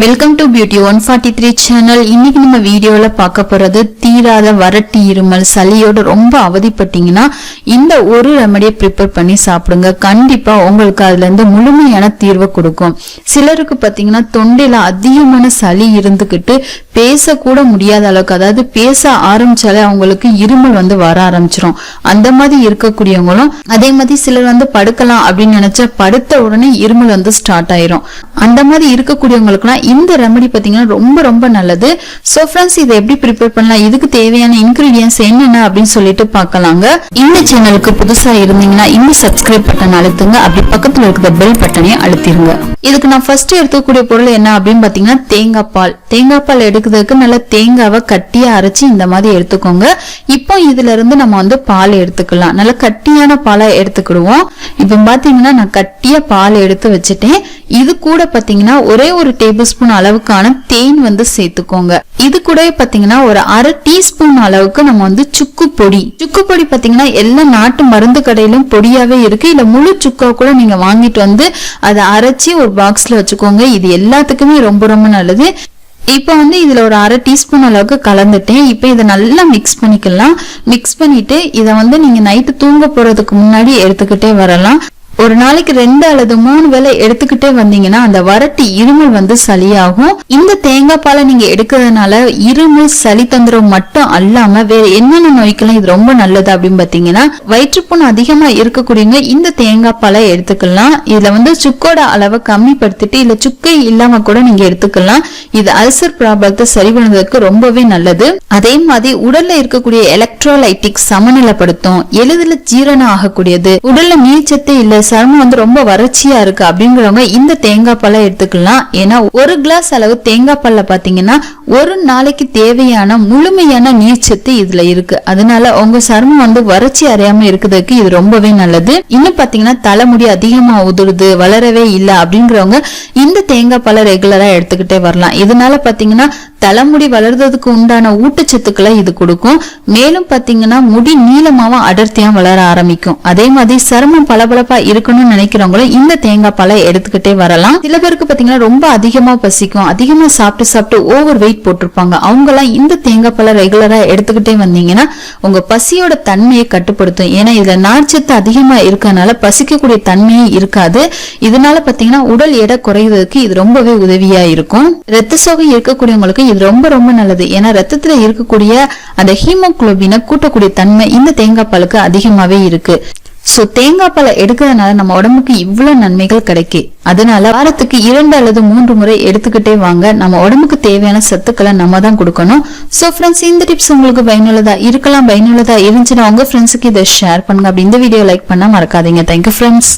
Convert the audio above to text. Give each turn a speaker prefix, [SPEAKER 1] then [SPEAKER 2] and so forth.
[SPEAKER 1] Welcome to beauty 143 channel. இன்னைக்கு நம்ம வீடியோல பார்க்க போறது தீராத வறட்டி இருமல் சளியோட ரொம்ப அவதிப்பட்டீங்கன்னா இந்த ஒரு ரெமடியை ப்ரிப்பேர் பண்ணி சாப்பிடுங்க. கண்டிப்பா உங்களுக்கு அதுல இருந்து முழுமையான தீர்வு கொடுக்கும். சிலருக்கு பாத்தீங்கன்னா தொண்டையில அதிகமான சளி இருந்துகிட்டு பேசக்கூட முடியாத அளவுக்கு, அதாவது பேச ஆரம்பிச்சாலே அவங்களுக்கு இருமல் வர ஆரம்பிச்சிரும். அந்த மாதிரி இருக்கக்கூடியவங்களும் அதே மாதிரி சிலர் படுக்கலாம் அப்படின்னு நினைச்சா படுத்த உடனே இருமல் ஸ்டார்ட் ஆயிரும். அந்த மாதிரி இருக்கக்கூடியவங்களுக்குலாம் இந்த ரெமடி பாத்தீங்கன்னா ரொம்ப ரொம்ப நல்லது. சோ ஃப்ரெண்ட்ஸ், இதை எப்படி ப்ரிப்பேர் பண்ணலாம், இதுக்கு தேவையான இன்கிரீடியன்ஸ் என்னென்ன அப்படின்னு சொல்லிட்டு பார்க்கலாங்க. இந்த சேனலுக்கு புதுசா இருந்தீங்கன்னா இந்த சப்ஸ்கிரைப் பட்டன் அழுத்துங்க, அப்படி பக்கத்துல இருக்கிற பெல் பட்டனையும் அழுத்திருங்க. இதுக்கு நான் ஃபர்ஸ்ட் எடுத்துக்கூடிய பொருள் என்ன அப்படின்னு பாத்தீங்கன்னா தேங்காய் பால். தேங்காய் பால் எடுக்கிறதுக்கு நல்ல தேங்காவை கட்டியா அரைச்சு இந்த மாதிரி எடுத்துக்கோங்க. இப்போ இதுல இருந்து நம்ம பால் எடுத்துக்கலாம். நல்ல கட்டியான பாலை எடுத்துக்கிடுவோம். இப்ப பாத்தீங்கன்னா நான் கட்டியா பால் எடுத்து வச்சுட்டேன். இது கூட பாத்தீங்கன்னா ஒரே ஒரு டேபிள் ஸ்பூன் அளவுக்கான தேன் சேர்த்துக்கோங்க. இது கூட பாத்தீங்கன்னா ஒரு அரை டீஸ்பூன் அளவுக்கு நம்ம சுக்கு பொடி பாத்தீங்கன்னா எல்லா நாட்டு மருந்து கடையிலும் பொடியாவே இருக்கு. இல்ல முழு சுக்கா கூட நீங்க வாங்கிட்டு அதை அரைச்சி ஒரு பாக்ஸ்ல வச்சுக்கோங்க. இது எல்லாத்துக்குமே ரொம்ப ரொம்ப நல்லது. இப்ப இதுல ஒரு அரை டீஸ்பூன் அளவுக்கு கலந்துட்டேன். இப்ப இதை நல்லா மிக்ஸ் பண்ணிக்கலாம். மிக்ஸ் பண்ணிட்டு இதை நீங்க நைட்டு தூங்க போறதுக்கு முன்னாடி எடுத்துக்கிட்டே வரலாம். ஒரு நாளைக்கு 2 அல்லது 3 வேளை எடுத்துக்கிட்டே வந்தீங்கன்னா அந்த வறட்டி இருமல் சளியாகும். இந்த தேங்காய் பாலை நீங்க எடுக்கிறதுனால இருமல் சளி தொந்தரவு மட்டும் அல்லாம வேற என்னென்ன நோய்க்கெல்லாம் இது ரொம்ப நல்லது அப்படின்னு பாத்தீங்கன்னா வயிற்றுப்புண் அதிகமா இருக்கக்கூடியவங்க இந்த தேங்காய் பாலை எடுத்துக்கலாம். இதுல சுக்கோட அளவை கம்மிப்படுத்திட்டு இல்ல சுக்கை இல்லாம கூட நீங்க எடுத்துக்கலாம். இது அல்சர் ப்ராப்ளத்தை சரி பண்ணுறதுக்கு ரொம்பவே நல்லது. அதே மாதிரி உடல்ல இருக்கக்கூடிய எலக்ட்ரோலைட்டிக் சமநிலைப்படுத்தும். எளிதில் ஜீரணம் ஆகக்கூடியது. உடல்ல நீர்ச்சத்தே இல்ல, சருமம் ரொம்ப வறட்சியா இருக்கு அப்படிங்கிறவங்க இந்த தேங்காய் பாலை எடுத்துக்கலாம். ஏன்னா ஒரு கிளாஸ் அளவு தேங்காய் பால்ல பாத்தீங்கன்னா ஒரு நாளைக்கு தேவையான முழுமையான நீர்ச்சத்து இதுல இருக்கு. அதனால உங்க சருமம் வறட்சி அறையாம இருக்கிறதுக்கு இது ரொம்பவே நல்லது. இன்னும் பாத்தீங்கன்னா தலைமுடி அதிகமா உதிருது, வளரவே இல்ல அப்படிங்கிறவங்க இந்த தேங்காய் பாலை ரெகுலரா எடுத்துக்கிட்டே வரலாம். இதனால பாத்தீங்கன்னா தலைமுடி வளர்றதுக்கு உண்டான ஊட்டச்சத்துக்களை இது கொடுக்கும். மேலும் பாத்தீங்கன்னா முடி நீளமாவும் அடர்த்தியா வளர ஆரம்பிக்கும். அதே மாதிரி சருமம் பளபளப்பா இருக்கணும்னு நினைக்கிறவங்களும் இந்த தேங்காய் பாலை எடுத்துக்கிட்டே வரலாம். சில பேருக்கு பாத்தீங்கன்னா ரொம்ப அதிகமா பசிக்கும், அதிகமா சாப்பிட்டு ஓவர் வெயிட் போட்டிருப்பாங்க. அவங்க எல்லாம் இந்த தேங்காய் பாலை ரெகுலரா எடுத்துக்கிட்டே வந்தீங்கன்னா உங்க பசியோட தன்மையை கட்டுப்படுத்தும். ஏன்னா இதுல நார்ச்சத்து அதிகமா இருக்கனால பசிக்கக்கூடிய தன்மையே இருக்காது. இதனால பாத்தீங்கன்னா உடல் எடை குறைவதற்கு இது ரொம்பவே உதவியா இருக்கும். ரத்த சோகை இருக்கக்கூடியவங்களுக்கு இது ரொம்ப ரொம்ப நல்லது. ஏன்னா ரத்தத்துல இருக்கக்கூடிய அந்த ஹீமோகுளோபினை கூட்டக்கூடிய தன்மை இந்த தேங்காய் பாலுக்கு அதிகமாவே இருக்கு. சோ தேங்காய் பாலை எடுக்கிறதுனால நம்ம உடம்புக்கு இவ்வளவு நன்மைகள் கிடைக்கு. அதனால வாரத்துக்கு 2 அல்லது 3 முறை எடுத்துக்கிட்டே வாங்க. நம்ம உடம்புக்கு தேவையான சத்துக்களை நம்ம தான் கொடுக்கணும். சோ ஃப்ரெண்ட்ஸ், இந்த டிப்ஸ் உங்களுக்கு பயனுள்ளதா இருக்கலாம். பயனுள்ளதா இருந்துச்சுன்னா உங்க ஃப்ரெண்ட்ஸுக்கு இதை ஷேர் பண்ணுங்க. அப்படி இந்த வீடியோ லைக் பண்ண மறக்காதீங்க. Thank you friends.